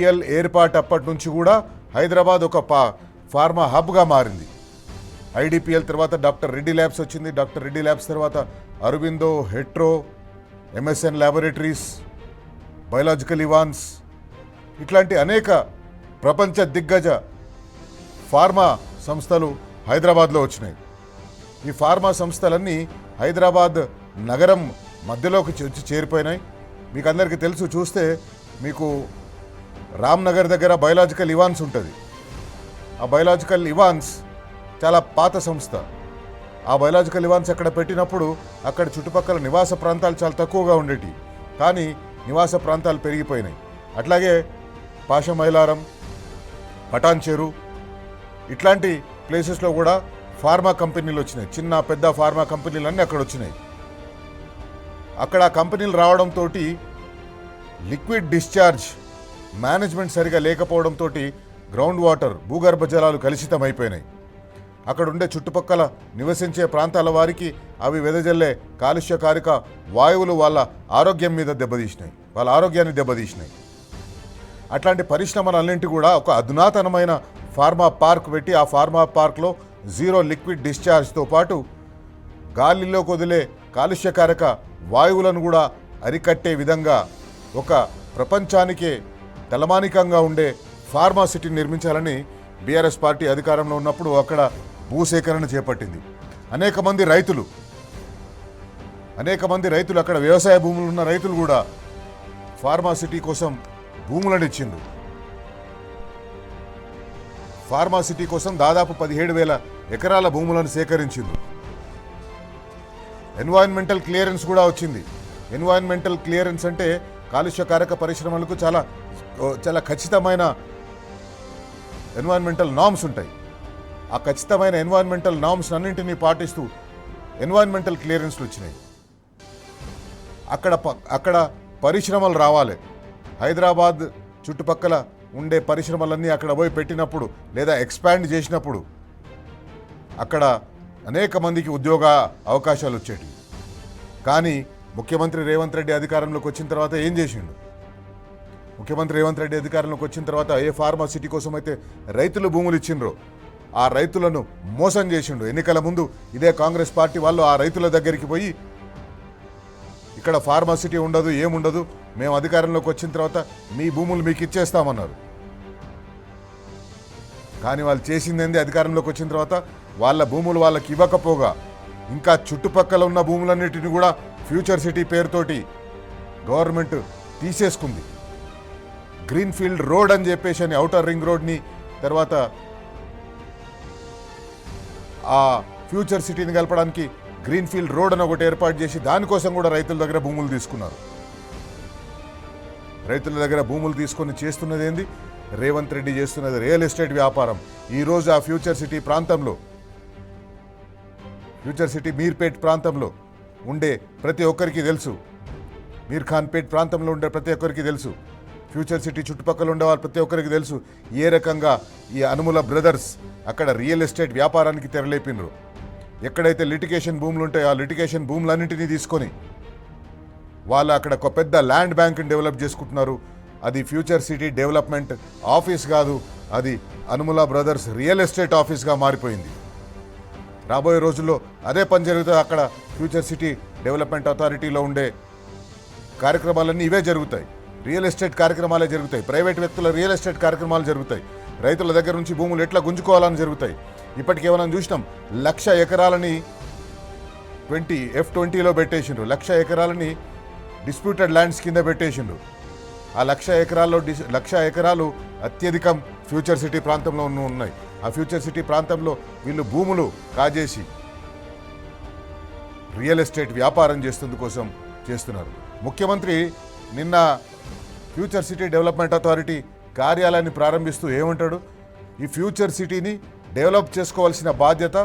ఏర్పాటు అప్పటి నుంచి కూడా హైదరాబాద్ ఒక ఫార్మా హబ్గా మారింది. ఐడిపిఎల్ తర్వాత డాక్టర్ రెడ్డి ల్యాబ్స్ వచ్చింది. డాక్టర్ రెడ్డి ల్యాబ్స్ తర్వాత Aurobindo, Hetero, MSN laboratories, biological Evans ఇట్లాంటి అనేక ప్రపంచ దిగ్గజ ఫార్మా సంస్థలు హైదరాబాద్లో వచ్చినాయి. ఈ ఫార్మా సంస్థలన్నీ హైదరాబాద్ నగరం మధ్యలోకి వచ్చి చేరిపోయినాయి. మీకు అందరికీ తెలుసు, చూస్తే మీకు రామ్నగర్ దగ్గర బయోలాజికల్ ఇవాన్స్ ఉంటుంది. ఆ బయోలాజికల్ ఇవాన్స్ చాలా పాత సంస్థ. ఆ బయోలాజికల్ ఇవాన్స్ అక్కడ పెట్టినప్పుడు అక్కడ చుట్టుపక్కల నివాస ప్రాంతాలు చాలా తక్కువగా ఉండేవి, కానీ నివాస ప్రాంతాలు పెరిగిపోయినాయి. అట్లాగే పాషమైలారం, పటాన్ చెరు ఇట్లాంటి ప్లేసెస్లో కూడా ఫార్మా కంపెనీలు వచ్చినాయి. చిన్న పెద్ద ఫార్మా కంపెనీలు అన్నీ అక్కడ వచ్చినాయి. అక్కడ ఆ కంపెనీలు రావడంతో లిక్విడ్ డిశ్చార్జ్ మేనేజ్మెంట్ సరిగా లేకపోవడంతో గ్రౌండ్ వాటర్, భూగర్భ జలాలు కలుషితమైపోయినాయి. అక్కడ ఉండే చుట్టుపక్కల నివసించే ప్రాంతాల వారికి అవి వెదజల్లే కాలుష్యకారక వాయువులు వాళ్ళ ఆరోగ్యం మీద దెబ్బతీసినాయి, వాళ్ళ ఆరోగ్యాన్ని దెబ్బతీసినాయి. అట్లాంటి పరిశ్రమలన్నింటి కూడా ఒక అధునాతనమైన ఫార్మా పార్క్ పెట్టి ఆ ఫార్మా పార్క్లో జీరో లిక్విడ్ డిశ్చార్జ్తో పాటు గాలిలోకి వదిలే కాలుష్యకారక వాయువులను కూడా అరికట్టే విధంగా ఒక ప్రపంచానికే తలమానికంగా ఉండే ఫార్మా సిటీని నిర్మించాలని బీఆర్ఎస్ పార్టీ అధికారంలో ఉన్నప్పుడు అక్కడ భూసేకరణ చేపట్టింది. అనేక మంది రైతులు అక్కడ వ్యవసాయ భూములు ఉన్న రైతులు కూడా ఫార్మా సిటీ కోసం భూములను ఇచ్చిండ్రు. ఫార్మా సిటీ కోసం దాదాపు 17,000 ఎకరాల భూములను సేకరించిండ్రు. ఎన్వైరన్మెంటల్ క్లియరెన్స్ కూడా వచ్చింది. ఎన్వైరన్మెంటల్ క్లియరెన్స్ అంటే కాలుష్యకారక పరిశ్రమలకు చాలా చాలా ఖచ్చితమైన ఎన్వైరన్మెంటల్ నామ్స్ ఉంటాయి. ఆ ఖచ్చితమైన ఎన్వైరన్మెంటల్ నామ్స్ అన్నింటినీ పాటిస్తూ ఎన్వైరన్మెంటల్ క్లియరెన్స్లు వచ్చినాయి. అక్కడ పరిశ్రమలు రావాలి. హైదరాబాద్ చుట్టుపక్కల ఉండే పరిశ్రమలన్నీ అక్కడ పోయి పెట్టినప్పుడు లేదా ఎక్స్పాండ్ చేసినప్పుడు అక్కడ అనేక మందికి ఉద్యోగ అవకాశాలు వచ్చేటివి. కానీ ముఖ్యమంత్రి రేవంత్ రెడ్డి అధికారంలోకి వచ్చిన తర్వాత ఏం చేసిండు? ముఖ్యమంత్రి రేవంత్ రెడ్డి అధికారంలోకి వచ్చిన తర్వాత ఏ ఫార్మా సిటీ కోసం అయితే రైతులు భూములు ఇచ్చిండ్రో ఆ రైతులను మోసం చేసిండు. ఎన్నికల ముందు ఇదే కాంగ్రెస్ పార్టీ వాళ్ళు ఆ రైతుల దగ్గరికి పోయి ఇక్కడ ఫార్మా సిటీ ఉండదు, ఏముండదు, మేము అధికారంలోకి వచ్చిన తర్వాత మీ భూములు మీకు ఇచ్చేస్తామన్నారు. కానీ వాళ్ళు చేసింది ఏంది? అధికారంలోకి వచ్చిన తర్వాత వాళ్ళ భూములు వాళ్ళకి ఇవ్వకపోగా ఇంకా చుట్టుపక్కల ఉన్న భూములన్నిటిని కూడా ఫ్యూచర్ సిటీ పేరుతోటి గవర్నమెంట్ తీసేసుకుంది. గ్రీన్ఫీల్డ్ రోడ్ అని చెప్పేసి అని ఔటర్ రింగ్ రోడ్ని, తర్వాత ఆ ఫ్యూచర్ సిటీని కలపడానికి గ్రీన్ఫీల్డ్ రోడ్ అని ఒకటి ఏర్పాటు చేసి దానికోసం కూడా రైతుల దగ్గర భూములు తీసుకున్నారు. రైతుల దగ్గర భూములు తీసుకొని చేస్తున్నది ఏంది? రేవంత్ రెడ్డి చేస్తున్నది రియల్ ఎస్టేట్ వ్యాపారం. ఈరోజు ఆ ఫ్యూచర్ సిటీ ప్రాంతంలో, ఫ్యూచర్ సిటీ మీర్పేట్ ప్రాంతంలో ఉండే ప్రతి ఒక్కరికి తెలుసు, మీర్ ఖాన్పేట్ ప్రాంతంలో ఉండే ప్రతి ఒక్కరికి తెలుసు, ఫ్యూచర్ సిటీ చుట్టుపక్కల ఉండే వాళ్ళు ప్రతి ఒక్కరికి తెలుసు ఏ రకంగా ఈ అనుముల బ్రదర్స్ అక్కడ రియల్ ఎస్టేట్ వ్యాపారానికి తెరలేపినరు. ఎక్కడైతే లిటిగేషన్ భూములు ఉంటాయో ఆ లిటిగేషన్ భూములన్నింటినీ తీసుకొని వాళ్ళు అక్కడ ఒక పెద్ద ల్యాండ్ బ్యాంక్ని డెవలప్ చేసుకుంటున్నారు. అది ఫ్యూచర్ సిటీ డెవలప్మెంట్ ఆఫీస్ కాదు, అది అనుముల బ్రదర్స్ రియల్ ఎస్టేట్ ఆఫీస్గా మారిపోయింది. రాబోయే రోజుల్లో అదే పని జరుగుతుంది. అక్కడ ఫ్యూచర్ సిటీ డెవలప్మెంట్ అథారిటీలో ఉండే కార్యక్రమాలన్నీ ఇవే జరుగుతాయి. రియల్ ఎస్టేట్ కార్యక్రమాలే జరుగుతాయి. ప్రైవేట్ వ్యక్తుల రియల్ ఎస్టేట్ కార్యక్రమాలు జరుగుతాయి. రైతుల దగ్గర నుంచి భూములు ఎట్లా గుంజుకోవాలని జరుగుతాయి. ఇప్పటికే మనం చూసినాం, 1,00,000 ఎకరాలని F20లో పెట్టేసిండ్రు. 1,00,000 ఎకరాలని డిస్ప్యూటెడ్ ల్యాండ్స్ కింద పెట్టేసిండ్రు. ఆ 1,00,000 ఎకరాలు అత్యధికం ఫ్యూచర్ సిటీ ప్రాంతంలో ఉన్నాయి. ఆ ఫ్యూచర్ సిటీ ప్రాంతంలో వీళ్ళు భూములు కాజేసి రియల్ ఎస్టేట్ వ్యాపారం కోసం చేస్తున్నారు. ముఖ్యమంత్రి నిన్న ఫ్యూచర్ సిటీ డెవలప్మెంట్ అథారిటీ కార్యాలయాన్ని ప్రారంభిస్తూ ఏమంటాడు? ఈ ఫ్యూచర్ సిటీని డెవలప్ చేసుకోవాల్సిన బాధ్యత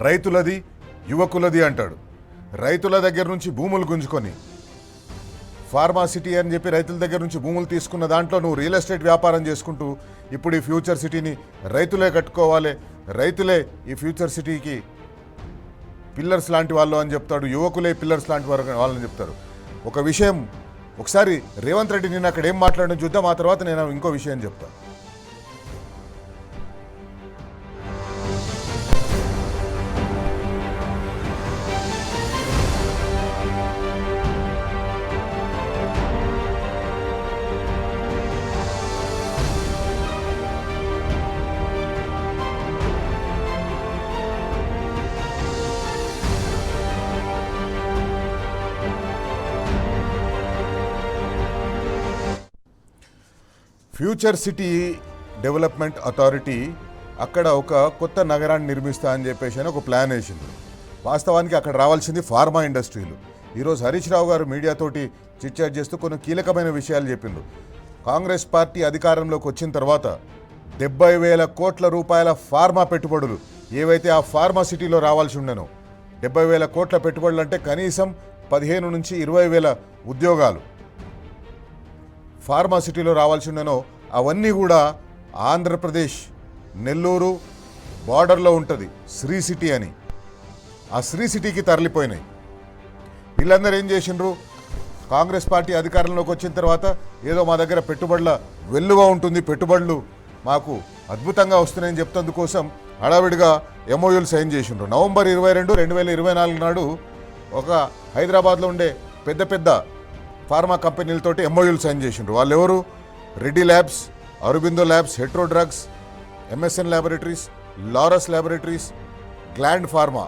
రైతులది, యువకులది అంటాడు. రైతుల దగ్గర నుంచి భూములు గుంజుకొని ఫార్మా సిటీ అని చెప్పి రైతుల దగ్గర నుంచి భూములు తీసుకున్న దాంట్లో నువ్వు రియల్ ఎస్టేట్ వ్యాపారం చేసుకుంటూ ఇప్పుడు ఈ ఫ్యూచర్ సిటీని రైతులే కట్టుకోవాలి, రైతులే ఈ ఫ్యూచర్ సిటీకి పిల్లర్స్ లాంటి వాళ్ళు అని చెప్తాడు. యువకులే పిల్లర్స్ లాంటి వాళ్ళని చెప్తారు. ఒక విషయం ఒకసారి రేవంత్ రెడ్డి నిన్న అక్కడ ఏం మాట్లాడడం చూద్దాం, ఆ తర్వాత నేను ఇంకో విషయం చెప్తాను. ఫ్యూచర్ సిటీ డెవలప్మెంట్ అథారిటీ అక్కడ ఒక కొత్త నగరాన్ని నిర్మిస్తా అని చెప్పేసి అని ఒక ప్లాన్ వేసింది. వాస్తవానికి అక్కడ రావాల్సింది ఫార్మా ఇండస్ట్రీలు. ఈరోజు హరీష్ రావు గారు మీడియాతోటి చిట్చాట్ చేస్తూ కొన్ని కీలకమైన విషయాలు చెప్పిండ్రు. కాంగ్రెస్ పార్టీ అధికారంలోకి వచ్చిన తర్వాత 70,000 కోట్ల రూపాయల ఫార్మా పెట్టుబడులు ఏవైతే ఆ ఫార్మా సిటీలో రావాల్సి ఉండేనో, 70,000 కోట్ల పెట్టుబడులు అంటే కనీసం 15 నుంచి 20,000 ఉద్యోగాలు ఫార్మా సిటీలో రావాల్సి ఉండేనో అవన్నీ కూడా ఆంధ్రప్రదేశ్ నెల్లూరు బార్డర్లో ఉంటుంది శ్రీ సిటీ అని, ఆ శ్రీ సిటీకి తరలిపోయినాయి. వీళ్ళందరూ ఏం చేసిండ్రు, కాంగ్రెస్ పార్టీ అధికారంలోకి వచ్చిన తర్వాత ఏదో మా దగ్గర పెట్టుబడుల వెల్లువ ఉంటుంది, పెట్టుబడులు మాకు అద్భుతంగా వస్తున్నాయని చెప్తందుకోసం హడావిడిగా ఎంఓయూలు సైన్ చేసిండ్రు. నవంబర్ 22, 2024 నాడు ఒక హైదరాబాద్లో ఉండే పెద్ద పెద్ద ఫార్మా కంపెనీలతోటి ఎంఓయూలు సైన్ చేసిండ్రు. వాళ్ళు ఎవరు? Reddy labs, Aurobindo labs, Hetero drugs, MSN laboratories, Laurus laboratories, gland pharma,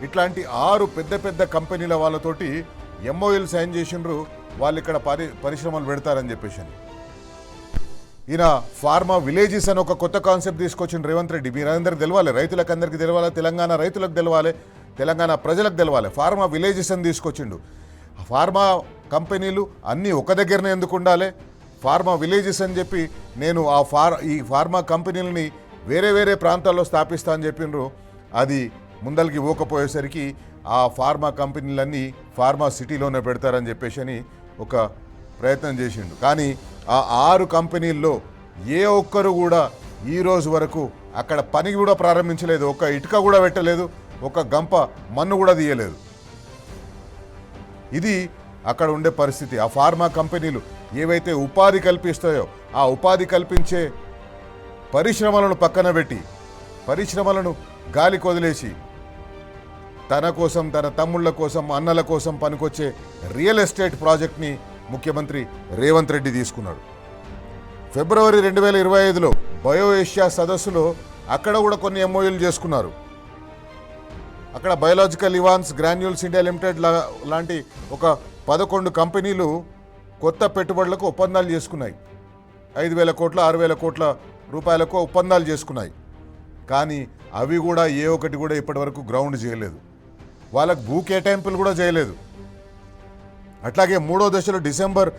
ఇట్లాంటి 6 పెద్ద పెద్ద కంపెనీల వాళ్ళతోటి ఎంఓయూలు సైన్ చేసిండ్రు. వాళ్ళు ఇక్కడ పరిశ్రమలు పెడతారని చెప్పేసి. ఈయన ఫార్మా విలేజెస్ అని ఒక కొత్త కాన్సెప్ట్ తీసుకొచ్చిండు రేవంత్ రెడ్డి. మీరందరికీ తెలవాలి, రైతులకు అందరికీ తెలవాలి, తెలంగాణ రైతులకు తెలవాలి, తెలంగాణ ప్రజలకు తెలవాలి. ఫార్మా విలేజెస్ అని తీసుకొచ్చిండు. ఫార్మా కంపెనీలు అన్నీ ఒక దగ్గరనే ఎందుకు ఉండాలి, ఫార్మా విలేజెస్ అని చెప్పి నేను ఈ ఫార్మా కంపెనీలని వేరే వేరే ప్రాంతాల్లో స్థాపిస్తా అని చెప్పిండ్రు. అది ముందరికి పోకపోయేసరికి ఆ ఫార్మా కంపెనీలన్నీ ఫార్మా సిటీలోనే పెడతారని చెప్పేసి అని ఒక ప్రయత్నం చేసిండు. కానీ ఆ 6 కంపెనీల్లో ఏ ఒక్కరు కూడా ఈరోజు వరకు అక్కడ పని కూడా ప్రారంభించలేదు, ఒక ఇటుక కూడా పెట్టలేదు, ఒక గంప మన్ను కూడా తీయలేదు. ఇది అక్కడ ఉండే పరిస్థితి. ఆ ఫార్మా కంపెనీలు ఏవైతే ఉపాధి కల్పిస్తాయో ఆ ఉపాధి కల్పించే పరిశ్రమలను పక్కన పెట్టి, పరిశ్రమలను గాలికి వదిలేసి తన కోసం, తన తమ్ముళ్ళ కోసం, అన్నల కోసం పనికొచ్చే రియల్ ఎస్టేట్ ప్రాజెక్ట్ని ముఖ్యమంత్రి రేవంత్ రెడ్డి తీసుకున్నాడు. ఫిబ్రవరి 2025లో బయో ఏషియా సదస్సులో అక్కడ కూడా కొన్ని ఎంఓయూలు చేసుకున్నారు. అక్కడ biological Evans granules India limited లాంటి ఒక 11 కంపెనీలు కొత్త పెట్టుబడులకు ఒప్పందాలు చేసుకున్నాయి. 5,000 కోట్ల 6,000 కోట్ల రూపాయలకు ఒప్పందాలు చేసుకున్నాయి. కానీ అవి కూడా ఏ ఒకటి కూడా ఇప్పటివరకు గ్రౌండ్ చేయలేదు, వాళ్ళకు భూ కేటాయింపులు కూడా చేయలేదు. అట్లాగే 3వ దశలో డిసెంబర్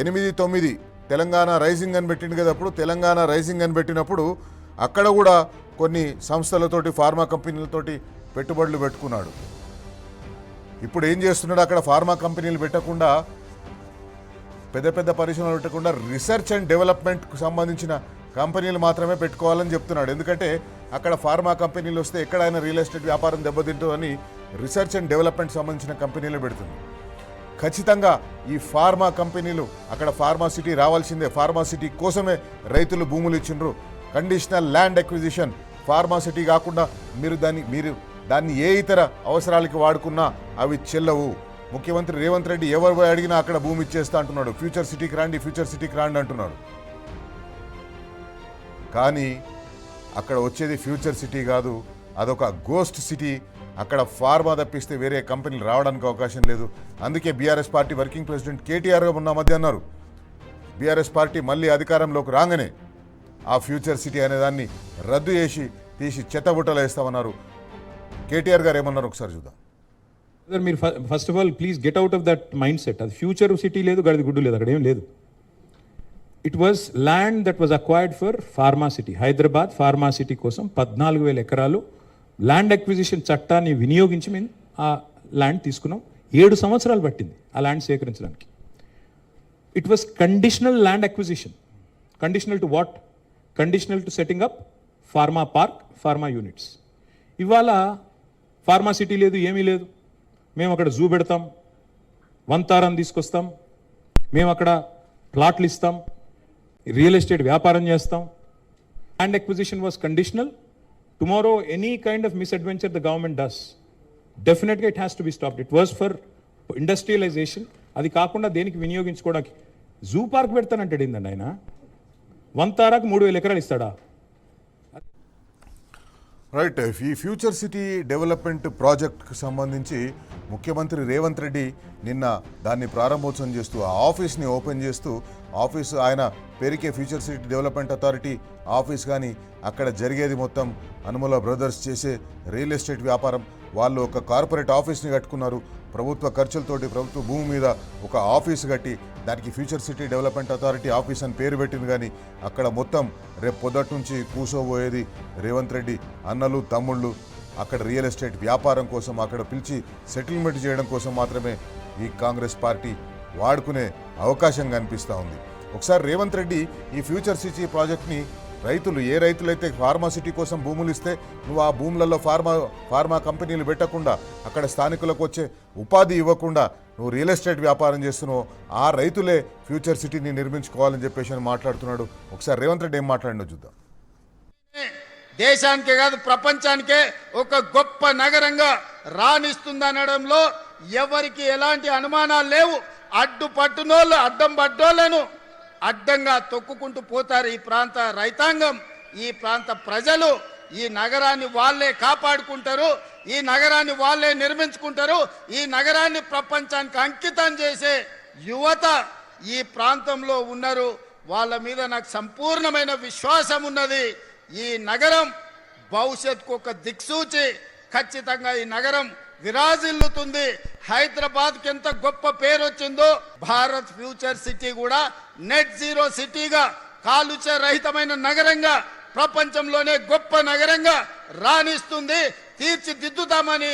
8, 9 తెలంగాణ రైజింగ్ అని పెట్టింది కదా. అప్పుడు తెలంగాణ రైజింగ్ అని పెట్టినప్పుడు అక్కడ కూడా కొన్ని సంస్థలతోటి, ఫార్మా కంపెనీలతోటి పెట్టుబడులు పెట్టుకున్నాడు. ఇప్పుడు ఏం చేస్తున్నాడు, అక్కడ ఫార్మా కంపెనీలు పెట్టకుండా, పెద్ద పెద్ద పరిశ్రమలు పెట్టకుండా రీసెర్చ్ అండ్ డెవలప్మెంట్కు సంబంధించిన కంపెనీలు మాత్రమే పెట్టుకోవాలని చెప్తున్నాడు. ఎందుకంటే అక్కడ ఫార్మా కంపెనీలు వస్తే ఎక్కడైనా రియల్ ఎస్టేట్ వ్యాపారం దెబ్బతింటుందని రిసెర్చ్ అండ్ డెవలప్మెంట్ సంబంధించిన కంపెనీలు పెడుతుంది. ఖచ్చితంగా ఈ ఫార్మా కంపెనీలు అక్కడ ఫార్మా సిటీ రావాల్సిందే. ఫార్మా సిటీ కోసమే రైతులు భూములు ఇచ్చిండ్రు. Conditional land acquisition, pharma city కాకుండా మీరు దాన్ని ఏ ఇతర అవసరాలకి వాడుకున్నా అవి చెల్లవు. ముఖ్యమంత్రి రేవంత్ రెడ్డి ఎవరు పోయి అడిగినా అక్కడ భూమి ఇచ్చేస్తా అంటున్నాడు. ఫ్యూచర్ సిటీకి రాండి, ఫ్యూచర్ సిటీకి రాండి అంటున్నాడు. కానీ అక్కడ వచ్చేది ఫ్యూచర్ సిటీ కాదు, అదొక గోస్ట్ సిటీ. అక్కడ ఫార్మా తప్పిస్తే వేరే కంపెనీలు రావడానికి అవకాశం లేదు. అందుకే BRS party working president KTR మొన్న మధ్య అన్నారు, బీఆర్ఎస్ పార్టీ మళ్ళీ అధికారంలోకి రాగానే ఆ ఫ్యూచర్ సిటీ అనే దాన్ని రద్దు చేసి తీసి చెత్తబుట్టలు వేస్తామన్నారు. కేటీఆర్ గారు ఏమన్నారు ఒకసారి చూద్దాం. మీరు first of all please get out of that mind set. అది ఫ్యూచర్ సిటీ లేదు, గడిది గుడ్డు లేదు, అక్కడ ఏం లేదు. It was land that was acquired for pharma city. Hyderabad pharma city కోసం 14,000 ఎకరాలు ల్యాండ్ అక్విజిషన్ చట్టాన్ని వినియోగించి మేము ఆ ల్యాండ్ తీసుకున్నాం. 7 సంవత్సరాలు పట్టింది ఆ ల్యాండ్ సేకరించడానికి. It was conditional land acquisition. Conditional to what? Conditional to setting up pharma park, pharma units. ఇవాళ ఫార్మా సిటీ లేదు, ఏమీ లేదు. మేము అక్కడ జూ పెడతాం, వంతారం తీసుకొస్తాం, మేము అక్కడ ప్లాట్లు ఇస్తాం, రియల్ ఎస్టేట్ వ్యాపారం చేస్తాం. Land acquisition was conditional. Tomorrow any kind of misadventure the government does, డెఫినెట్గా it has to be stopped. It was for industrialization. అది కాకుండా దేనికి వినియోగించుకోవడానికి జూ పార్క్ పెడతానంటాడు ఏందండి ఆయన? 1 తారాకు 3,000 ఎకరాలు ఇస్తాడా? రైట్. ఈ ఫ్యూచర్ సిటీ డెవలప్మెంట్ ప్రాజెక్ట్కి సంబంధించి ముఖ్యమంత్రి రేవంత్ రెడ్డి నిన్న దాన్ని ప్రారంభోత్సవం చేస్తూ ఆ ఆఫీస్ని ఓపెన్ చేస్తూ ఆఫీసు ఆయన పేరుకే future city development authority office, కానీ అక్కడ జరిగేది మొత్తం అనుముల బ్రదర్స్ చేసే రియల్ ఎస్టేట్ వ్యాపారం. వాళ్ళు ఒక కార్పొరేట్ ఆఫీస్ని కట్టుకున్నారు, ప్రభుత్వ ఖర్చులతోటి ప్రభుత్వ భూమి మీద ఒక ఆఫీస్ కట్టి దానికి future city development authority office అని పేరు పెట్టింది. కానీ అక్కడ మొత్తం రేపు పొద్దుటి నుంచి కూసోబోయేది రేవంత్ రెడ్డి అన్నలు తమ్ముళ్ళు అక్కడ రియల్ ఎస్టేట్ వ్యాపారం కోసం, అక్కడ పిలిచి సెటిల్మెంట్ చేయడం కోసం మాత్రమే ఈ కాంగ్రెస్ పార్టీ వాడుకునే అవకాశం కనిపిస్తూ ఉంది. ఒకసారి రేవంత్ రెడ్డి ఈ ఫ్యూచర్ సిటీ ప్రాజెక్ట్ని రైతులు ఏ రైతులైతే ఫార్మాసిటీ కోసం భూములు ఇస్తే నువ్వు ఆ భూములలో ఫార్మా కంపెనీలు పెట్టకుండా అక్కడ స్థానికులకు వచ్చే ఉపాధి ఇవ్వకుండా నువ్వు రియల్ ఎస్టేట్ వ్యాపారం చేస్తున్నావు, ఆ రైతులే ఫ్యూచర్ సిటీని నిర్మించుకోవాలని చెప్పేసి అని మాట్లాడుతున్నాడు. ఒకసారి రేవంత్ రెడ్డి ఏం మాట్లాడినో చూద్దాం. దేశానికే కాదు ప్రపంచానికే ఒక గొప్ప నగరంగా రాణిస్తుందనడంలో ఎవరికి ఎలాంటి అనుమానాలు లేవు. అడ్డం పడ్డోళ్లను అడ్డంగా తొక్కుకుంటూ పోతారు ఈ ప్రాంత రైతాంగం, ఈ ప్రాంత ప్రజలు. ఈ నగరాన్ని వాళ్ళే కాపాడుకుంటారు, ఈ నగరాన్ని వాళ్ళే నిర్మించుకుంటారు. ఈ నగరాన్ని ప్రపంచానికి అంకితం చేసే యువత ఈ ప్రాంతంలో ఉన్నారు. వాళ్ళ మీద నాకు సంపూర్ణమైన విశ్వాసం ఉన్నది. ఈ నగరం భవిష్యత్తుకు ఒక దిక్సూచి. ఖచ్చితంగా ఈ నగరం విరాజిల్లుతుంది. హైదరాబాద్కి ఎంత గొప్ప పేరు వచ్చిందో భారత్ ఫ్యూచర్ సిటీ కూడా నెట్ జీరో సిటీగా, కాలుష్య రహితమైన నగరంగా, ప్రపంచంలోనే గొప్ప నగరంగా రాణిస్తుంది. తీర్చిదిద్దుతామని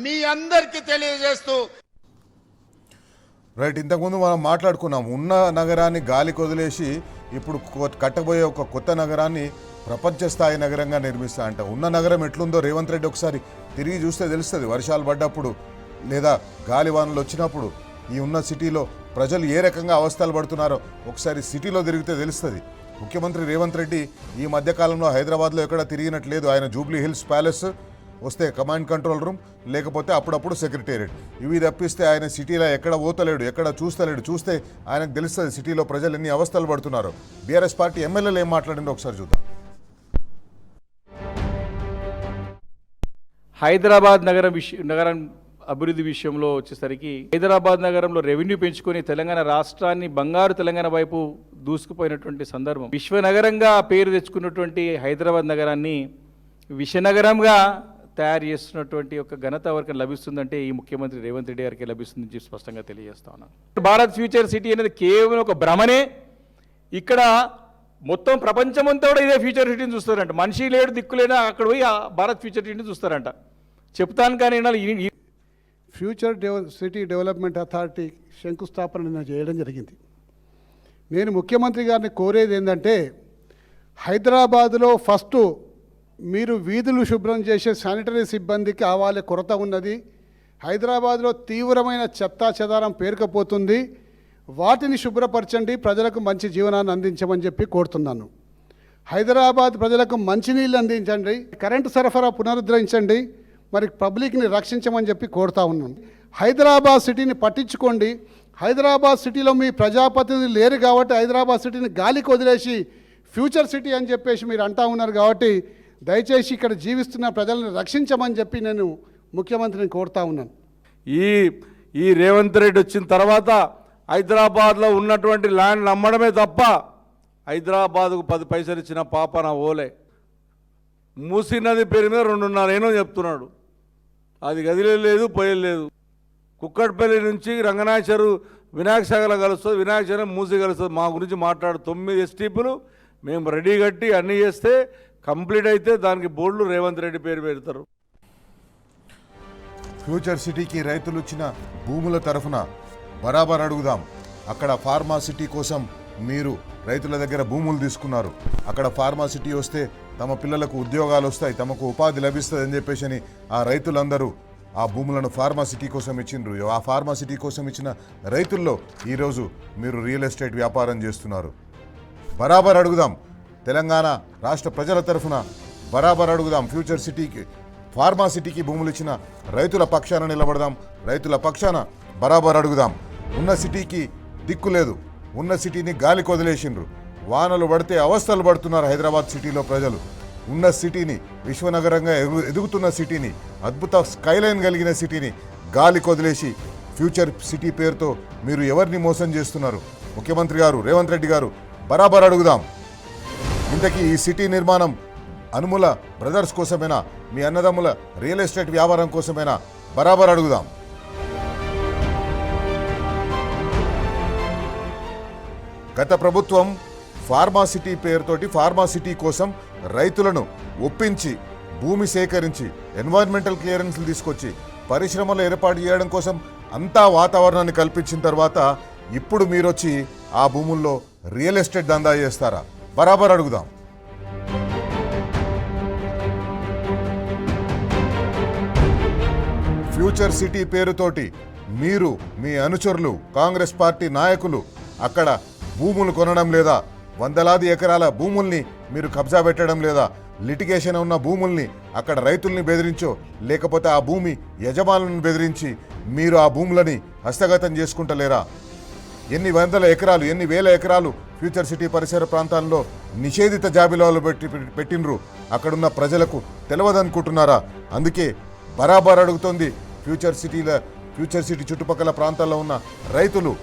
మీ అందరికీ తెలియజేస్తూ. రైట్. ఇంతకుముందు మనం మాట్లాడుకున్నాం, ఉన్న నగరాన్ని గాలి కొదిలేసి ఇప్పుడు కట్టబోయే ఒక కొత్త నగరాన్ని ప్రపంచ స్థాయి నగరంగా నిర్మిస్తా అంట. ఉన్న నగరం ఎట్లుందో రేవంత్ రెడ్డి ఒకసారి తిరిగి చూస్తే తెలుస్తుంది. వర్షాలు పడ్డప్పుడు లేదా గాలివానలు వచ్చినప్పుడు ఈ ఉన్న సిటీలో ప్రజలు ఏ రకంగా అవస్థలు పడుతున్నారో ఒకసారి సిటీలో తిరిగితే తెలుస్తుంది. ముఖ్యమంత్రి రేవంత్ రెడ్డి ఈ మధ్యకాలంలో హైదరాబాద్లో ఎక్కడ తిరిగినట్లేదు. ఆయన జూబ్లీ హిల్స్ ప్యాలెస్ వస్తే కమాండ్ కంట్రోల్ రూమ్, లేకపోతే అప్పుడప్పుడు సెక్రటేరియట్, ఇవి తప్పిస్తే ఆయన సిటీలో ఎక్కడ పోతలేడు, ఎక్కడ చూస్తలేడు. చూస్తే ఆయనకు తెలుస్తుంది సిటీలో ప్రజలు ఎన్ని అవస్థలు పడుతున్నారో. బీఆర్ఎస్ పార్టీ ఎమ్మెల్యేలు ఏం మాట్లాడిందో ఒకసారి చూద్దాం. హైదరాబాద్ నగరం అభివృద్ధి విషయంలో వచ్చేసరికి హైదరాబాద్ నగరంలో రెవెన్యూ పెంచుకొని తెలంగాణ రాష్ట్రాన్ని బంగారు తెలంగాణ వైపు దూసుకుపోయినటువంటి సందర్భం. విశ్వనగరంగా పేరు తెచ్చుకున్నటువంటి హైదరాబాద్ నగరాన్ని విషనగరంగా తయారు చేస్తున్నటువంటి ఒక ఘనత ఎవరికి లభిస్తుందంటే ఈ ముఖ్యమంత్రి రేవంత్ రెడ్డి గారికి లభిస్తుందని చెప్పి స్పష్టంగా తెలియజేస్తా ఉన్నాను. భారత్ ఫ్యూచర్ సిటీ అనేది కేవలం ఒక భ్రమనే. ఇక్కడ మొత్తం ప్రపంచమంతా కూడా ఇదే ఫ్యూచర్ సిటీని చూస్తారంట. మనిషి లేడు దిక్కులేనా అక్కడ పోయి ఆ భారత్ ఫ్యూచర్ సిటీని చూస్తారంట. చెప్తాను కానీ ఫ్యూచర్ సిటీ డెవలప్మెంట్ అథారిటీ శంకుస్థాపన నిన్న చేయడం జరిగింది. నేను ముఖ్యమంత్రి గారిని కోరేది ఏంటంటే, హైదరాబాదులో ఫస్ట్ మీరు వీధులు శుభ్రం చేసే శానిటరీ సిబ్బందికి కావాలి, కొరత ఉన్నది. హైదరాబాద్లో తీవ్రమైన చెత్తా చెదారం పేరుకపోతుంది. వాటిని శుభ్రపరచండి, ప్రజలకు మంచి జీవనాన్ని అందించమని చెప్పి కోరుతున్నాను. హైదరాబాద్ ప్రజలకు మంచినీళ్ళు అందించండి, కరెంటు సరఫరా పునరుద్ధరించండి, మరి పబ్లిక్ని రక్షించమని చెప్పి కోరుతా ఉన్నాను. హైదరాబాద్ సిటీని పట్టించుకోండి. హైదరాబాద్ సిటీలో మీ ప్రజాప్రతినిధులు లేరు కాబట్టి హైదరాబాద్ సిటీని గాలికి వదిలేసి ఫ్యూచర్ సిటీ అని చెప్పేసి మీరు అంటా ఉన్నారు. కాబట్టి దయచేసి ఇక్కడ జీవిస్తున్న ప్రజలను రక్షించమని చెప్పి నేను ముఖ్యమంత్రిని కోరుతా ఉన్నాను. ఈ రేవంత్ రెడ్డి వచ్చిన తర్వాత హైదరాబాద్లో ఉన్నటువంటి ల్యాండ్ అమ్మడమే తప్ప హైదరాబాద్కు 10 పైసలు ఇచ్చిన పాపన ఓలే. మూసీ నది పేరు మీద 2.5 చెప్తున్నాడు. అది గదిలే లేదు, పోయలేదు. కుక్కట్పల్లి నుంచి రంగనాయచరు వినాయక సాగర్లో కలుస్తుంది, వినాయక సాగర్ మూసీ కలుస్తుంది. మా గురించి మాట్లాడు 9 ఎస్టీపీలు మేము రెడీ కట్టి అన్నీ చేస్తే కంప్లీట్ అయితే దానికి బోర్డులు రేవంత్ రెడ్డి పేరు పెడతారు. ఫ్యూచర్ సిటీకి రైతులు ఇచ్చిన భూముల తరఫున బరాబర్ అడుగుదాం. అక్కడ ఫార్మా సిటీ కోసం మీరు రైతుల దగ్గర భూములు తీసుకున్నారు. అక్కడ ఫార్మా సిటీ వస్తే తమ పిల్లలకు ఉద్యోగాలు వస్తాయి, తమకు ఉపాధి లభిస్తుంది అని చెప్పేసి ఆ రైతులందరూ ఆ భూములను ఫార్మాసిటీ కోసం ఇచ్చిండ్రు. ఆ ఫార్మాసిటీ కోసం ఇచ్చిన రైతుల్లో ఈరోజు మీరు రియల్ ఎస్టేట్ వ్యాపారం చేస్తున్నారు. బరాబర్ అడుగుదాం, తెలంగాణ రాష్ట్ర ప్రజల తరఫున బరాబర్ అడుగుదాం. ఫ్యూచర్ సిటీకి ఫార్మాసిటీకి భూములు ఇచ్చిన రైతుల పక్షాన నిలబడదాం, రైతుల పక్షాన బరాబర్ అడుగుదాం. ఉన్న సిటీకి దిక్కు లేదు, ఉన్న సిటీని గాలికి వదిలేసిండ్రు. వానలు పడితే అవస్థలు పడుతున్నారు హైదరాబాద్ సిటీలో ప్రజలు. ఉన్న సిటీని, విశ్వనగరంగా ఎదుగుతున్న సిటీని, అద్భుత స్కైలైన్ కలిగిన సిటీని గాలికి వదిలేసి ఫ్యూచర్ సిటీ పేరుతో మీరు ఎవరిని మోసం చేస్తున్నారు? ముఖ్యమంత్రి గారు రేవంత్ రెడ్డి గారు బరాబర్ అడుగుదాం. ఇంతకీ ఈ సిటీ నిర్మాణం అనుముల బ్రదర్స్ కోసమేనా, మీ అన్నదమ్ముల రియల్ ఎస్టేట్ వ్యాపారం కోసమేనా? బరాబర్ అడుగుదాం. గత ప్రభుత్వం ఫార్మాసిటీ పేరుతోటి ఫార్మాసిటీ కోసం రైతులను ఒప్పించి భూమి సేకరించి ఎన్వైరన్మెంటల్ క్లియరెన్స్లు తీసుకొచ్చి పరిశ్రమలు ఏర్పాటు చేయడం కోసం అంతా వాతావరణాన్ని కల్పించిన తర్వాత ఇప్పుడు మీరొచ్చి ఆ భూముల్లో రియల్ ఎస్టేట్ దందా చేస్తారా? బరాబర్ అడుగుదాం. ఫ్యూచర్ సిటీ పేరుతోటి మీరు, మీ అనుచరులు, కాంగ్రెస్ పార్టీ నాయకులు అక్కడ భూములు కొనడం లేదా? వందలాది ఎకరాల భూముల్ని మీరు కబ్జా పెట్టడం లేదా? లిటిగేషన్ ఉన్న భూముల్ని అక్కడ రైతుల్ని బెదిరించో లేకపోతే ఆ భూమి యజమానులను బెదిరించి మీరు ఆ భూములని హస్తగతం చేసుకుంటలేరా? ఎన్ని వందల ఎకరాలు, ఎన్ని వేల ఎకరాలు ఫ్యూచర్ సిటీ పరిసర ప్రాంతాల్లో నిషేధిత జాబితాలో పెట్టినరు. అక్కడున్న ప్రజలకు తెలియదనుకుంటున్నారా? అందుకే బరాబర్ అడుగుతోంది ఫ్యూచర్ సిటీ చుట్టుపక్కల ప్రాంతాల్లో ఉన్న రైతులు.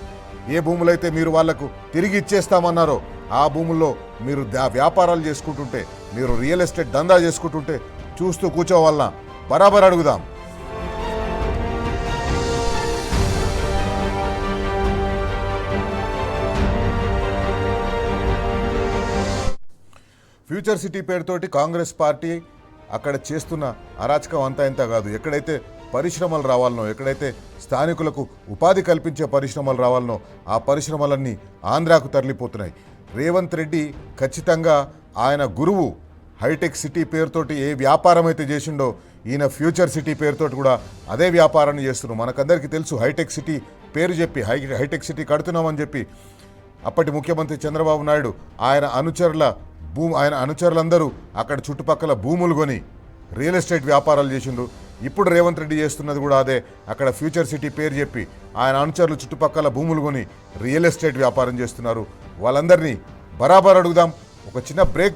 ఏ భూములైతే మీరు వాళ్లకు తిరిగి ఇచ్చేస్తామన్నారో ఆ భూముల్లో మీరు వ్యాపారాలు చేసుకుంటుంటే, మీరు రియల్ ఎస్టేట్ దందా చేసుకుంటుంటే చూస్తూ కూర్చోవాలన్నా? బరాబర్ అడుగుదాం. ఫ్యూచర్ సిటీ పేరుతోటి కాంగ్రెస్ పార్టీ అక్కడ చేస్తున్న అరాచకం అంతా ఇంత కాదు. ఎక్కడైతే పరిశ్రమలు రావాలనో, ఎక్కడైతే స్థానికులకు ఉపాధి కల్పించే పరిశ్రమలు రావాలనో ఆ పరిశ్రమలన్నీ ఆంధ్రాకు తరలిపోతున్నాయి. రేవంత్ రెడ్డి ఖచ్చితంగా ఆయన గురువు హైటెక్ సిటీ పేరుతోటి ఏ వ్యాపారం అయితే చేసిండో ఈయన ఫ్యూచర్ సిటీ పేరుతోటి కూడా అదే వ్యాపారాన్ని చేస్తున్నారు. మనకందరికీ తెలుసు, హైటెక్ సిటీ పేరు చెప్పి హైటెక్ సిటీ కడుతున్నామని చెప్పి అప్పటి ముఖ్యమంత్రి చంద్రబాబు నాయుడు ఆయన అనుచరులందరూ అక్కడ చుట్టుపక్కల భూములు కొని రియల్ ఎస్టేట్ వ్యాపారాలు చేసిండ్రు. ఇప్పుడు రేవంత్ రెడ్డి చేస్తున్నది కూడా అదే. అక్కడ ఫ్యూచర్ సిటీ పేరు చెప్పి ఆయన అనుచరులు చుట్టుపక్కల భూములు కొని రియల్ ఎస్టేట్ వ్యాపారం చేస్తున్నారు. వాళ్ళందరినీ బరాబర్ అడుగుదాం. ఒక చిన్న బ్రేక్